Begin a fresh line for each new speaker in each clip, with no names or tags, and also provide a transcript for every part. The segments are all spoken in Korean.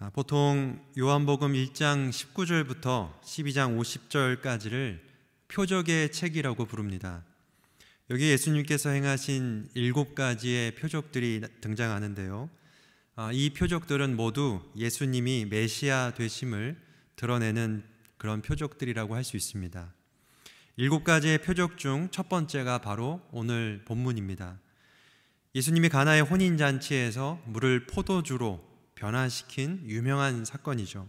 보통 요한복음 1장 19절부터 12장 50절까지를 표적의 책이라고 부릅니다. 여기 예수님께서 행하신 7가지의 표적들이 등장하는데요. 이 표적들은 모두 예수님이 메시아 되심을 드러내는 그런 표적들이라고 할 수 있습니다. 7가지의 표적 중 첫 번째가 바로 오늘 본문입니다. 예수님이 가나의 혼인잔치에서 물을 포도주로 변화시킨 유명한 사건이죠.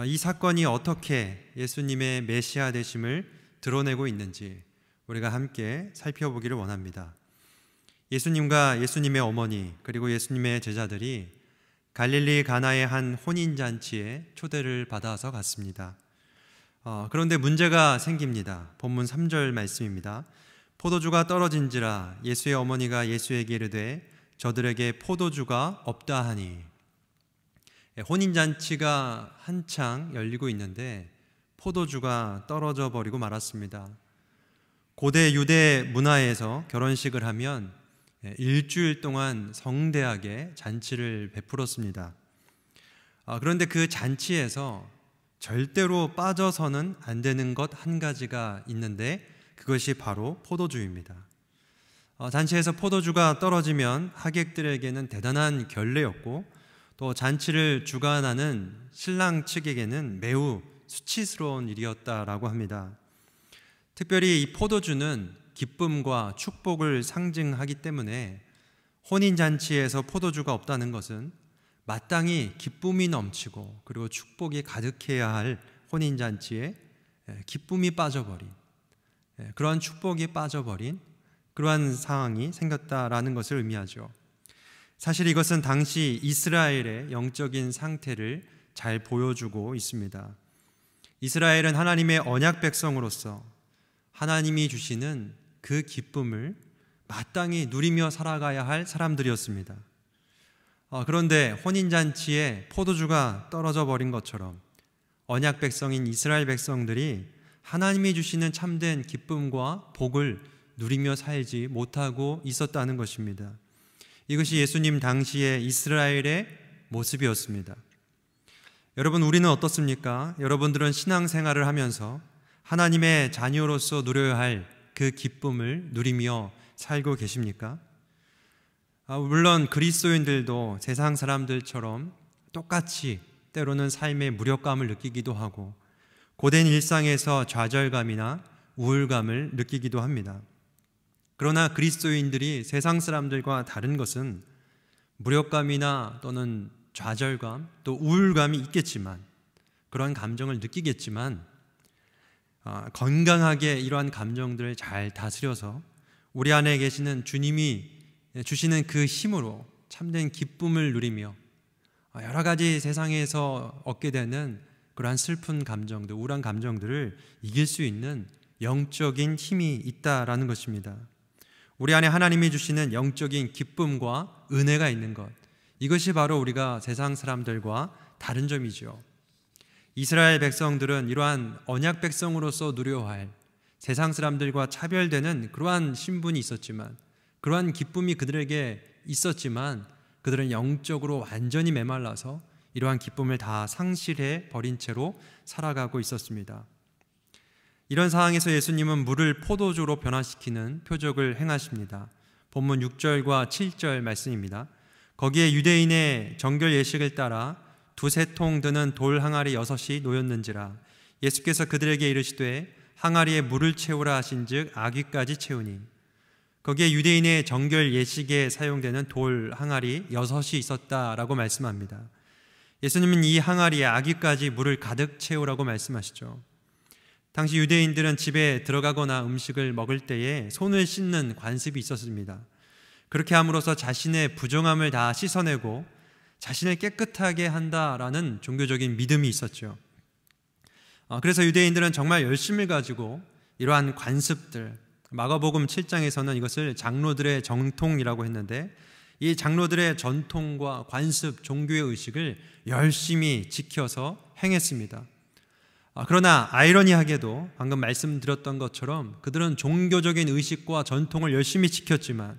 이 사건이 어떻게 예수님의 메시아 되심을 드러내고 있는지 우리가 함께 살펴보기를 원합니다. 예수님과 예수님의 어머니 그리고 예수님의 제자들이 갈릴리 가나의 한 혼인잔치에 초대를 받아서 갔습니다. 그런데 문제가 생깁니다. 본문 3절 말씀입니다. 포도주가 떨어진지라 예수의 어머니가 예수에게 이르되 저들에게 포도주가 없다 하니. 혼인잔치가 한창 열리고 있는데 포도주가 떨어져 버리고 말았습니다. 고대 유대 문화에서 결혼식을 하면 일주일 동안 성대하게 잔치를 베풀었습니다. 그런데 그 잔치에서 절대로 빠져서는 안 되는 것 한 가지가 있는데 그것이 바로 포도주입니다. 잔치에서 포도주가 떨어지면 하객들에게는 대단한 결례였고 또 잔치를 주관하는 신랑 측에게는 매우 수치스러운 일이었다라고 합니다. 특별히 이 포도주는 기쁨과 축복을 상징하기 때문에 혼인잔치에서 포도주가 없다는 것은 마땅히 기쁨이 넘치고 그리고 축복이 가득해야 할 혼인잔치에 기쁨이 빠져버린, 그러한 축복이 빠져버린 그러한 상황이 생겼다라는 것을 의미하죠. 사실 이것은 당시 이스라엘의 영적인 상태를 잘 보여주고 있습니다. 이스라엘은 하나님의 언약 백성으로서 하나님이 주시는 그 기쁨을 마땅히 누리며 살아가야 할 사람들이었습니다. 그런데 혼인잔치에 포도주가 떨어져 버린 것처럼 언약 백성인 이스라엘 백성들이 하나님이 주시는 참된 기쁨과 복을 누리며 살지 못하고 있었다는 것입니다. 이것이 예수님 당시의 이스라엘의 모습이었습니다. 여러분, 우리는 어떻습니까? 여러분들은 신앙생활을 하면서 하나님의 자녀로서 누려야 할 그 기쁨을 누리며 살고 계십니까? 물론 그리스도인들도 세상 사람들처럼 똑같이 때로는 삶의 무력감을 느끼기도 하고 고된 일상에서 좌절감이나 우울감을 느끼기도 합니다. 그러나 그리스도인들이 세상 사람들과 다른 것은 무력감이나 또는 좌절감 또 우울감이 있겠지만 그러한 감정을 느끼겠지만 건강하게 이러한 감정들을 잘 다스려서 우리 안에 계시는 주님이 주시는 그 힘으로 참된 기쁨을 누리며 여러 가지 세상에서 얻게 되는 그러한 슬픈 감정들, 우울한 감정들을 이길 수 있는 영적인 힘이 있다라는 것입니다. 우리 안에 하나님이 주시는 영적인 기쁨과 은혜가 있는 것, 이것이 바로 우리가 세상 사람들과 다른 점이죠. 이스라엘 백성들은 이러한 언약 백성으로서 누려야 할 세상 사람들과 차별되는 그러한 신분이 있었지만, 그러한 기쁨이 그들에게 있었지만 그들은 영적으로 완전히 메말라서 이러한 기쁨을 다 상실해 버린 채로 살아가고 있었습니다. 이런 상황에서 예수님은 물을 포도주로 변화시키는 표적을 행하십니다. 본문 6절과 7절 말씀입니다. 거기에 유대인의 정결 예식을 따라 두세 통 드는 돌 항아리 6이 놓였는지라 예수께서 그들에게 이르시되 항아리에 물을 채우라 하신즉 아귀까지 채우니. 거기에 유대인의 정결 예식에 사용되는 돌 항아리 6이 있었다라고 말씀합니다. 예수님은 이 항아리에 아귀까지 물을 가득 채우라고 말씀하시죠. 당시 유대인들은 집에 들어가거나 음식을 먹을 때에 손을 씻는 관습이 있었습니다. 그렇게 함으로써 자신의 부정함을 다 씻어내고 자신을 깨끗하게 한다라는 종교적인 믿음이 있었죠. 그래서 유대인들은 정말 열심을 가지고 이러한 관습들, 마가복음 7장에서는 이것을 장로들의 정통이라고 했는데 이 장로들의 전통과 관습, 종교의 의식을 열심히 지켜서 행했습니다. 그러나 아이러니하게도 방금 말씀드렸던 것처럼 그들은 종교적인 의식과 전통을 열심히 지켰지만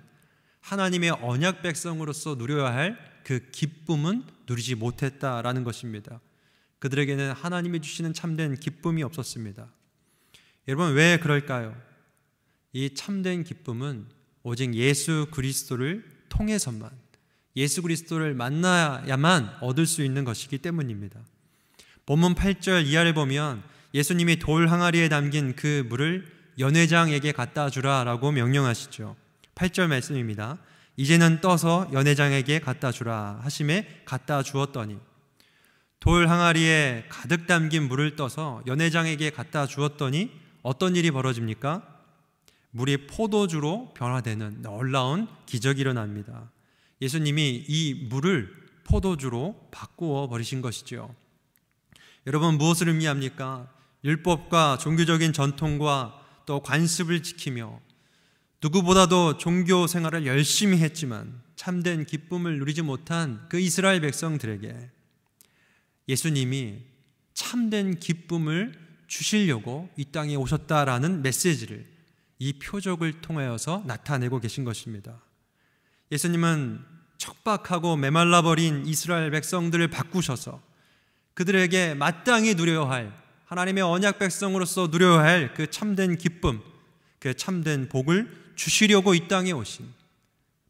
하나님의 언약 백성으로서 누려야 할 그 기쁨은 누리지 못했다라는 것입니다. 그들에게는 하나님이 주시는 참된 기쁨이 없었습니다. 여러분, 왜 그럴까요? 이 참된 기쁨은 오직 예수 그리스도를 통해서만, 예수 그리스도를 만나야만 얻을 수 있는 것이기 때문입니다. 본문 8절 이하를 보면 예수님이 돌 항아리에 담긴 그 물을 연회장에게 갖다 주라라고 명령하시죠. 8절 말씀입니다. 이제는 떠서 연회장에게 갖다 주라 하심에 갖다 주었더니, 돌 항아리에 가득 담긴 물을 떠서 연회장에게 갖다 주었더니 어떤 일이 벌어집니까? 물이 포도주로 변화되는 놀라운 기적이 일어납니다. 예수님이 이 물을 포도주로 바꾸어 버리신 것이죠. 여러분, 무엇을 의미합니까? 율법과 종교적인 전통과 또 관습을 지키며 누구보다도 종교 생활을 열심히 했지만 참된 기쁨을 누리지 못한 그 이스라엘 백성들에게 예수님이 참된 기쁨을 주시려고 이 땅에 오셨다라는 메시지를 이 표적을 통하여서 나타내고 계신 것입니다. 예수님은 척박하고 메말라버린 이스라엘 백성들을 바꾸셔서 그들에게 마땅히 누려야 할, 하나님의 언약 백성으로서 누려야 할 그 참된 기쁨, 그 참된 복을 주시려고 이 땅에 오신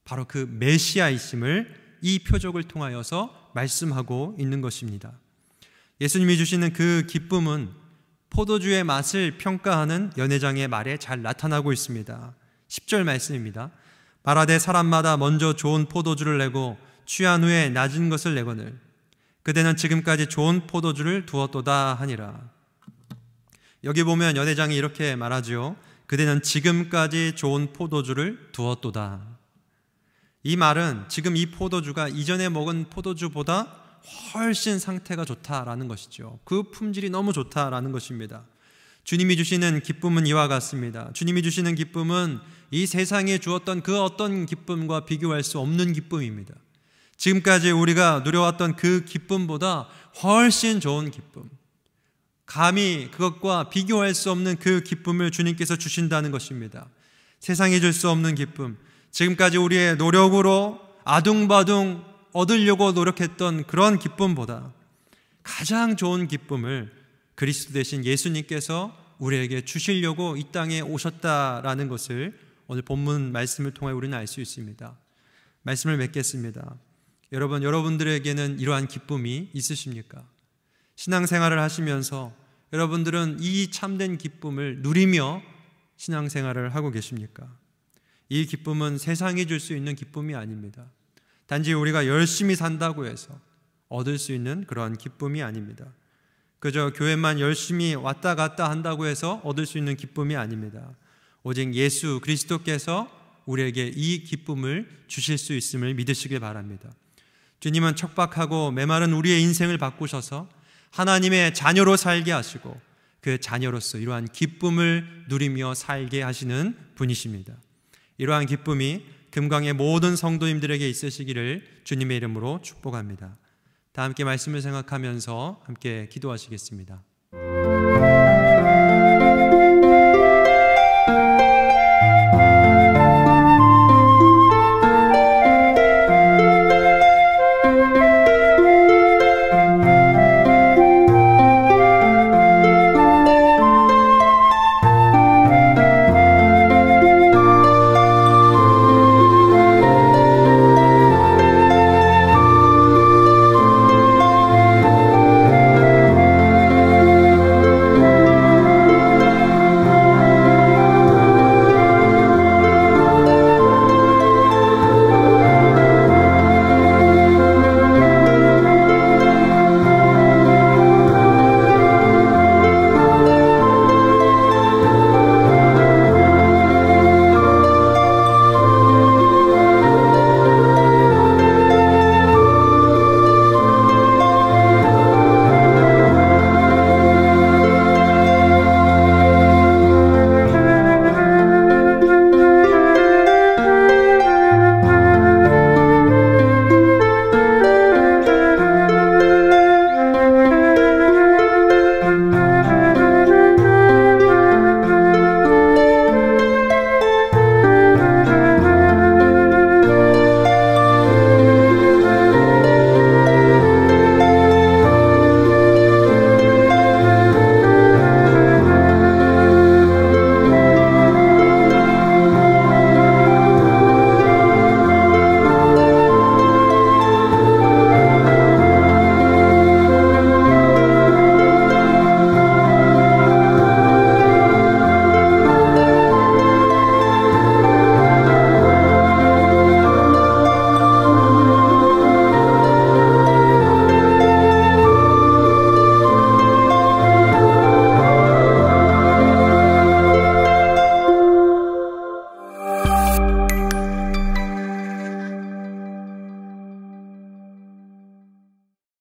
바로 그 메시아이심을 이 표적을 통하여서 말씀하고 있는 것입니다. 예수님이 주시는 그 기쁨은 포도주의 맛을 평가하는 연회장의 말에 잘 나타나고 있습니다. 10절 말씀입니다. 말하되 사람마다 먼저 좋은 포도주를 내고 취한 후에 낮은 것을 내거늘 그대는 지금까지 좋은 포도주를 두었도다 하니라. 여기 보면 연회장이 이렇게 말하죠. 그대는 지금까지 좋은 포도주를 두었도다. 이 말은 지금 이 포도주가 이전에 먹은 포도주보다 훨씬 상태가 좋다라는 것이죠. 그 품질이 너무 좋다라는 것입니다. 주님이 주시는 기쁨은 이와 같습니다. 주님이 주시는 기쁨은 이 세상에 주었던 그 어떤 기쁨과 비교할 수 없는 기쁨입니다. 지금까지 우리가 누려왔던 그 기쁨보다 훨씬 좋은 기쁨, 감히 그것과 비교할 수 없는 그 기쁨을 주님께서 주신다는 것입니다. 세상이 줄 수 없는 기쁨, 지금까지 우리의 노력으로 아둥바둥 얻으려고 노력했던 그런 기쁨보다 가장 좋은 기쁨을 그리스도 되신 예수님께서 우리에게 주시려고 이 땅에 오셨다라는 것을 오늘 본문 말씀을 통해 우리는 알 수 있습니다. 말씀을 맺겠습니다. 여러분들에게는 이러한 기쁨이 있으십니까? 신앙생활을 하시면서 여러분들은 이 참된 기쁨을 누리며 신앙생활을 하고 계십니까? 이 기쁨은 세상이 줄 수 있는 기쁨이 아닙니다. 단지 우리가 열심히 산다고 해서 얻을 수 있는 그러한 기쁨이 아닙니다. 그저 교회만 열심히 왔다 갔다 한다고 해서 얻을 수 있는 기쁨이 아닙니다. 오직 예수 그리스도께서 우리에게 이 기쁨을 주실 수 있음을 믿으시길 바랍니다. 주님은 척박하고 메마른 우리의 인생을 바꾸셔서 하나님의 자녀로 살게 하시고 그 자녀로서 이러한 기쁨을 누리며 살게 하시는 분이십니다. 이러한 기쁨이 금강의 모든 성도님들에게 있으시기를 주님의 이름으로 축복합니다. 다 함께 말씀을 생각하면서 함께 기도하시겠습니다.